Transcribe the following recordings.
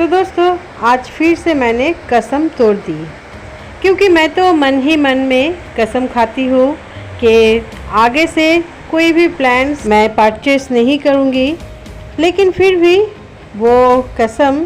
तो दोस्तों आज फिर से मैंने कसम तोड़ दी, क्योंकि मैं तो मन ही मन में कसम खाती हूँ कि आगे से कोई भी प्लान्स मैं परचेस नहीं करूँगी, लेकिन फिर भी वो कसम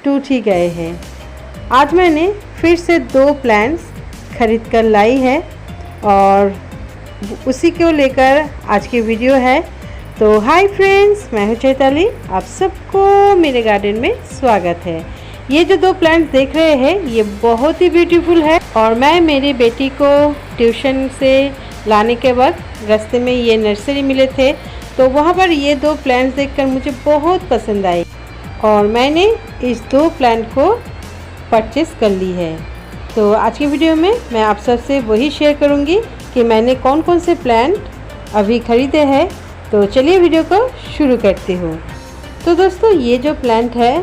टूट ही गए हैं। आज मैंने फिर से 2 प्लान्स खरीद कर लाई है और उसी को लेकर आज की वीडियो है। तो हाय फ्रेंड्स, मैं हूं चैताली, आप सबको मेरे गार्डन में स्वागत है। ये जो 2 प्लांट्स देख रहे हैं ये बहुत ही ब्यूटीफुल है और मैं मेरी बेटी को ट्यूशन से लाने के वक्त रास्ते में ये नर्सरी मिले थे, तो वहाँ पर ये 2 प्लांट्स देखकर मुझे बहुत पसंद आई और मैंने इस 2 प्लांट को परचेस कर ली है। तो आज की वीडियो में मैं आप सबसे वही शेयर करूँगी कि मैंने कौन कौन से प्लांट अभी ख़रीदे हैं। तो चलिए वीडियो को शुरू करती हूँ। तो दोस्तों ये जो प्लांट है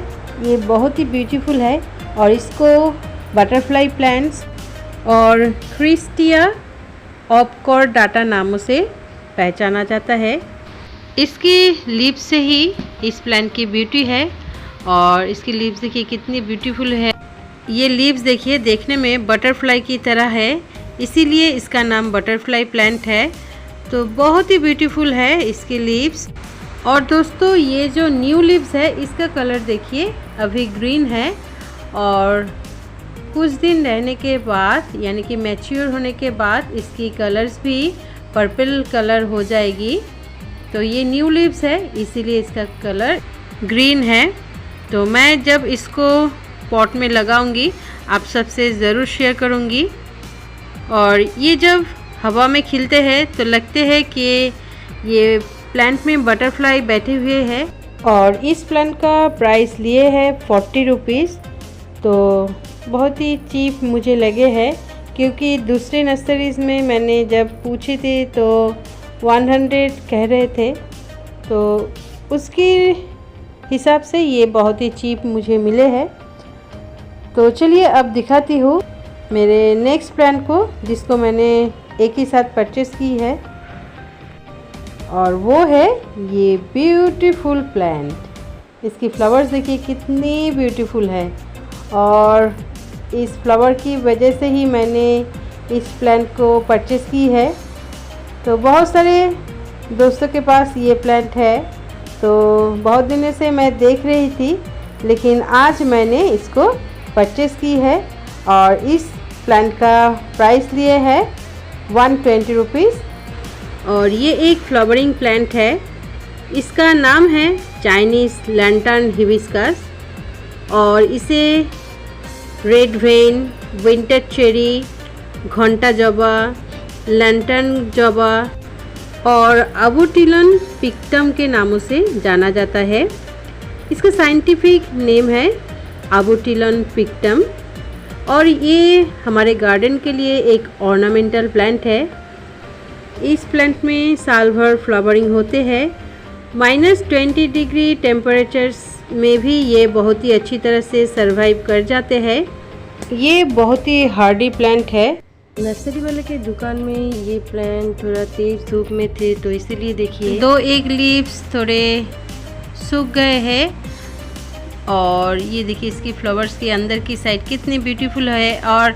ये बहुत ही ब्यूटीफुल है और इसको बटरफ्लाई प्लांट्स और क्रिस्टिया ऑपकॉर्डाटा नामों से पहचाना जाता है। इसकी लीव्स से ही इस प्लांट की ब्यूटी है और इसकी लीव्स देखिए कितनी ब्यूटीफुल है। ये लीव्स देखिए देखने में बटरफ्लाई की तरह है, इसीलिए इसका नाम बटरफ्लाई प्लांट है। तो बहुत ही ब्यूटीफुल है इसकी लीव्स। और दोस्तों ये जो न्यू लीव्स है इसका कलर देखिए अभी ग्रीन है और कुछ दिन रहने के बाद यानी कि मैच्योर होने के बाद इसकी कलर्स भी पर्पल कलर हो जाएगी। तो ये न्यू लीव्स है इसीलिए इसका कलर ग्रीन है। तो मैं जब इसको पॉट में लगाऊंगी आप सबसे ज़रूर शेयर करूंगी। और ये जब हवा में खिलते हैं तो लगते हैं कि ये प्लांट में बटरफ्लाई बैठे हुए हैं। और इस प्लांट का प्राइस लिए है 40 रुपीज़। तो बहुत ही चीप मुझे लगे हैं, क्योंकि दूसरे नर्सरीज़ में मैंने जब पूछी थी तो 100 कह रहे थे, तो उसके हिसाब से ये बहुत ही चीप मुझे मिले हैं। तो चलिए अब दिखाती हूँ मेरे नेक्स्ट प्लांट को, जिसको मैंने एक ही साथ परचेस की है, और वो है ये ब्यूटीफुल प्लांट। इसकी फ्लावर्स देखिए कितनी ब्यूटीफुल है और इस फ्लावर की वजह से ही मैंने इस प्लांट को परचेस की है। तो बहुत सारे दोस्तों के पास ये प्लांट है, तो बहुत दिनों से मैं देख रही थी, लेकिन आज मैंने इसको परचेस की है और इस प्लांट का प्राइस लिए है 120 रुपीज़। और ये एक फ्लावरिंग प्लांट है, इसका नाम है चाइनीज़ लैंटर्न हिबिस्कस और इसे रेड वेन, विंटर चेरी, घंटा जबा, लैंटर्न जबा और आबूटिलन पिक्टम के नामों से जाना जाता है। इसका साइंटिफिक नेम है आबूटिलन पिक्टम और ये हमारे गार्डन के लिए एक ऑर्नामेंटल प्लांट है। इस प्लांट में साल भर फ्लावरिंग होते हैं। -20 डिग्री टेम्परेचर्स में भी ये बहुत ही अच्छी तरह से सरवाइव कर जाते हैं। ये बहुत ही हार्डी प्लांट है। नर्सरी वाले के दुकान में ये प्लांट थोड़ा तेज धूप में थे, तो इसीलिए देखिए 2-1 लीव्स थोड़े सूख गए हैं। और ये देखिए इसकी फ्लावर्स के अंदर की साइड कितनी ब्यूटीफुल है और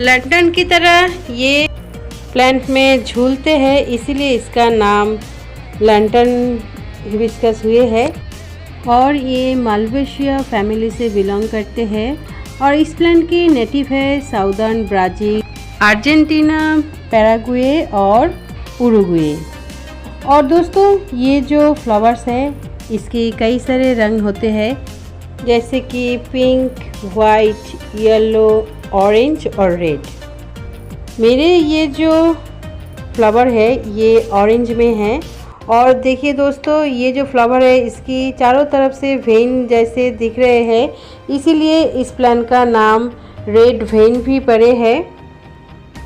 लैंटर्न की तरह ये प्लांट में झूलते हैं, इसीलिए इसका नाम लैंटर्न हिबिस्कस हुए है। और ये माल्वेशिया फैमिली से बिलोंग करते हैं और इस प्लांट की नेटिव है साउदर्न ब्राज़ील, अर्जेंटीना, पैराग्वे और उरुग्वे। और दोस्तों ये जो फ्लावर्स है इसके कई सारे रंग होते हैं, जैसे कि पिंक, वाइट, येलो, ऑरेंज और रेड। मेरे ये जो फ्लावर है ये ऑरेंज में है। और देखिए दोस्तों ये जो फ्लावर है इसकी चारों तरफ से वेन जैसे दिख रहे हैं, इसीलिए इस प्लांट का नाम रेड वेन भी पड़े है।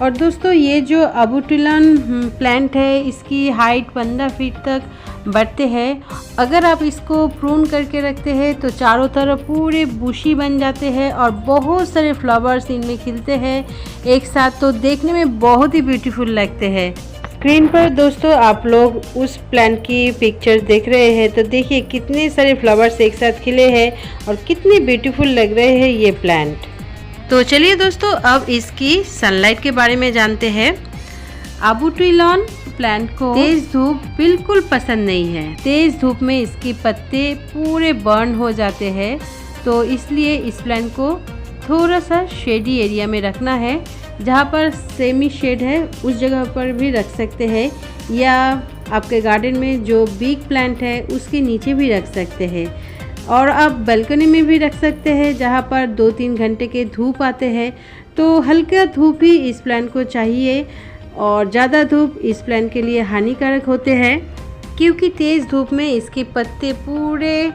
और दोस्तों ये जो आबूटिलन प्लांट है इसकी हाइट 15 फीट तक बढ़ते हैं। अगर आप इसको प्रून करके रखते हैं तो चारों तरफ पूरे बुशी बन जाते हैं और बहुत सारे फ्लावर्स इनमें खिलते हैं एक साथ, तो देखने में बहुत ही ब्यूटीफुल लगते हैं। स्क्रीन पर दोस्तों आप लोग उस प्लांट की पिक्चर देख रहे हैं, तो देखिए कितने सारे फ्लावर्स एक साथ खिले हैं और कितने ब्यूटीफुल लग रहे हैं ये प्लांट। तो चलिए दोस्तों अब इसकी सनलाइट के बारे में जानते हैं। आबूटिलॉन प्लांट को तेज धूप बिल्कुल पसंद नहीं है। तेज धूप में इसके पत्ते पूरे बर्न हो जाते हैं, तो इसलिए इस प्लांट को थोड़ा सा शेडी एरिया में रखना है। जहाँ पर सेमी शेड है उस जगह पर भी रख सकते हैं, या आपके गार्डन में जो बिग प्लांट है उसके नीचे भी रख सकते हैं, और आप बालकनी में भी रख सकते हैं जहाँ पर 2-3 घंटे के धूप आते हैं। तो हल्का धूप ही इस प्लांट को चाहिए, और ज़्यादा धूप इस प्लांट के लिए हानिकारक होते हैं, क्योंकि तेज़ धूप में इसके पत्ते पूरे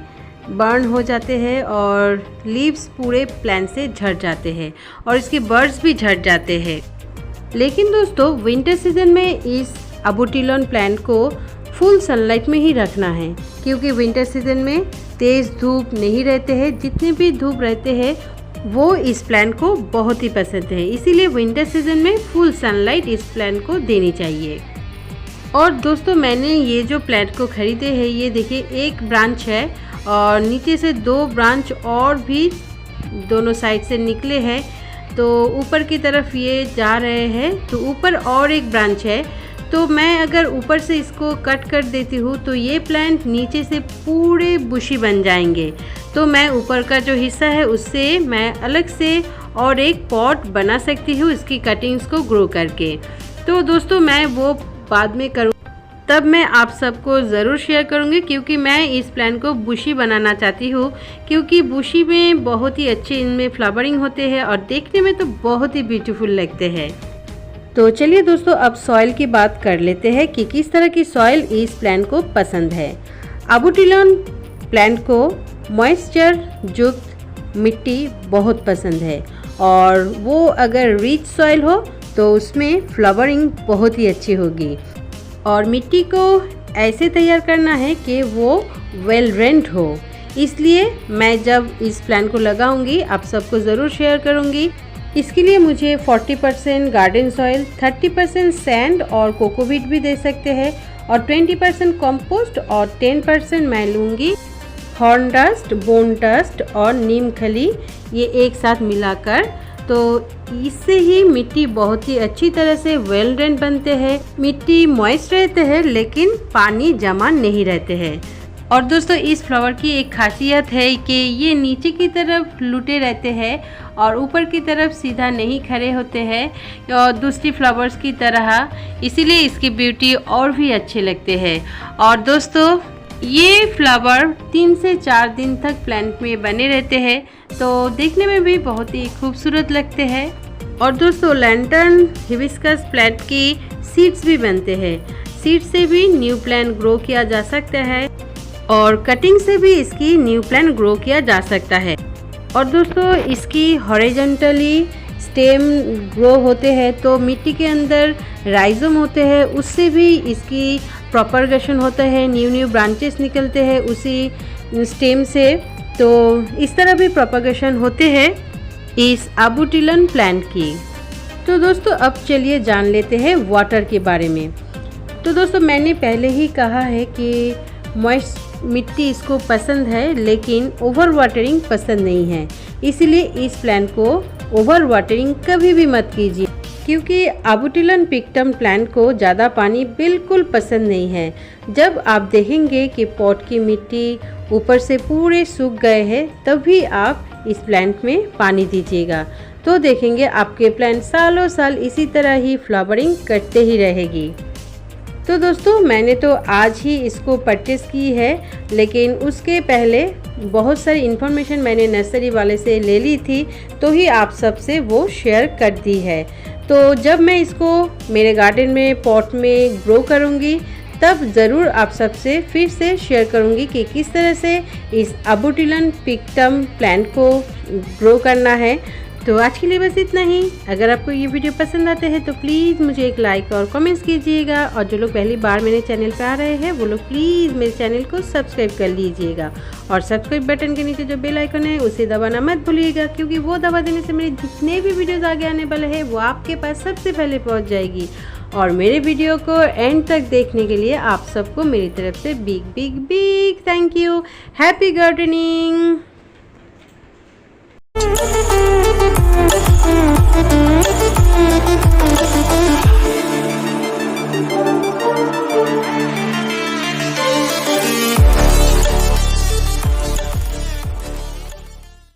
बर्न हो जाते हैं और लीव्स पूरे प्लांट से झड़ जाते हैं और इसके बर्ड्स भी झड़ जाते हैं। लेकिन दोस्तों विंटर सीजन में इस आबूटिलॉन प्लांट को फुल सनलाइट में ही रखना है, क्योंकि विंटर सीजन में तेज़ धूप नहीं रहते हैं। जितने भी धूप रहते हैं वो इस प्लांट को बहुत ही पसंद है, इसीलिए विंटर सीजन में फुल सनलाइट इस प्लांट को देनी चाहिए। और दोस्तों मैंने ये जो प्लांट को ख़रीदे हैं, ये देखिए एक ब्रांच है और नीचे से 2 ब्रांच और भी दोनों साइड से निकले हैं, तो ऊपर की तरफ ये जा रहे हैं। तो ऊपर और एक ब्रांच है, तो मैं अगर ऊपर से इसको कट कर देती हूँ तो ये प्लांट नीचे से पूरे बुशी बन जाएंगे। तो मैं ऊपर का जो हिस्सा है उससे मैं अलग से और एक पॉट बना सकती हूँ इसकी कटिंग्स को ग्रो करके। तो दोस्तों मैं वो बाद में करूँ, तब मैं आप सबको ज़रूर शेयर करूँगी, क्योंकि मैं इस प्लांट को बुशी बनाना चाहती हूँ, क्योंकि बुशी में बहुत ही अच्छे इनमें फ्लावरिंग होते हैं और देखने में तो बहुत ही ब्यूटीफुल लगते हैं। तो चलिए दोस्तों अब सॉइल की बात कर लेते हैं कि किस तरह की सॉइल इस प्लांट को पसंद है। आबूटिलॉन प्लांट को मॉइस्चर युक्त मिट्टी बहुत पसंद है, और वो अगर रिच सॉइल हो तो उसमें फ्लावरिंग बहुत ही अच्छी होगी। और मिट्टी को ऐसे तैयार करना है कि वो वेल ड्रेन्ड हो, इसलिए मैं जब इस प्लांट को लगाऊंगी आप सबको ज़रूर शेयर करूंगी। इसके लिए मुझे 40% गार्डन सॉइल, 30% सैंड और कोकोपीट भी दे सकते हैं, और 20% कंपोस्ट और 10% मैं लूँगी हॉर्न डस्ट, बोन डस्ट और नीम खली, ये एक साथ मिलाकर। तो इससे ही मिट्टी बहुत ही अच्छी तरह से वेल ड्रेन्ड बनते हैं। मिट्टी मॉइस्ट रहते हैं लेकिन पानी जमा नहीं रहते हैं। और दोस्तों इस फ्लावर की एक खासियत है कि ये नीचे की तरफ लुटे रहते हैं और ऊपर की तरफ सीधा नहीं खड़े होते हैं और दूसरी फ्लावर्स की तरह, इसीलिए इसकी ब्यूटी और भी अच्छे लगते हैं। और दोस्तों ये फ्लावर 3 से 4 दिन तक प्लांट में बने रहते हैं, तो देखने में भी बहुत ही खूबसूरत लगते हैं। और दोस्तों लैंटर्न हिबिस्कस प्लांट की सीड्स भी बनते हैं। सीड से भी न्यू प्लांट ग्रो किया जा सकता है और कटिंग से भी इसकी न्यू प्लांट ग्रो किया जा सकता है। और दोस्तों इसकी हॉरिजॉन्टली स्टेम ग्रो होते हैं, तो मिट्टी के अंदर राइजोम होते हैं, उससे भी इसकी प्रोपगेशन होता है, न्यू ब्रांचेस निकलते हैं उसी स्टेम से। तो इस तरह भी प्रोपगेशन होते हैं इस आबूटिलॉन प्लांट की। तो दोस्तों अब चलिए जान लेते हैं वाटर के बारे में। तो दोस्तों मैंने पहले ही कहा है कि मॉइस्ट मिट्टी इसको पसंद है, लेकिन ओवर वाटरिंग पसंद नहीं है, इसलिए इस प्लांट को ओवर वाटरिंग कभी भी मत कीजिए, क्योंकि आबूटिलॉन पिक्टम प्लांट को ज़्यादा पानी बिल्कुल पसंद नहीं है। जब आप देखेंगे कि पॉट की मिट्टी ऊपर से पूरे सूख गए हैं, तभी आप इस प्लांट में पानी दीजिएगा, तो देखेंगे आपके प्लांट सालों साल इसी तरह ही फ्लावरिंग करते ही रहेगी। तो दोस्तों मैंने तो आज ही इसको परचेस की है, लेकिन उसके पहले बहुत सारी इन्फॉर्मेशन मैंने नर्सरी वाले से ले ली थी, तो ही आप सबसे वो शेयर कर दी है। तो जब मैं इसको मेरे गार्डन में पॉट में ग्रो करूँगी, तब ज़रूर आप सबसे फिर से शेयर करूँगी कि किस तरह से इस आबूटिलॉन पिक्टम प्लांट को ग्रो करना है। तो आज के लिए बस इतना ही। अगर आपको ये वीडियो पसंद आते हैं तो प्लीज़ मुझे एक लाइक और कमेंट्स कीजिएगा, और जो लोग पहली बार मेरे चैनल पर आ रहे हैं वो लोग प्लीज़ मेरे चैनल को सब्सक्राइब कर लीजिएगा, और सब्सक्राइब बटन के नीचे जो बेल आइकन है उसे दबाना मत भूलिएगा, क्योंकि वो दबा देने से मेरे जितने भी वीडियोज़ आगे आने वाले हैं वो आपके पास सबसे पहले पहुँच जाएगी। और मेरे वीडियो को एंड तक देखने के लिए आप सबको मेरी तरफ से big big big thank you. Happy gardening.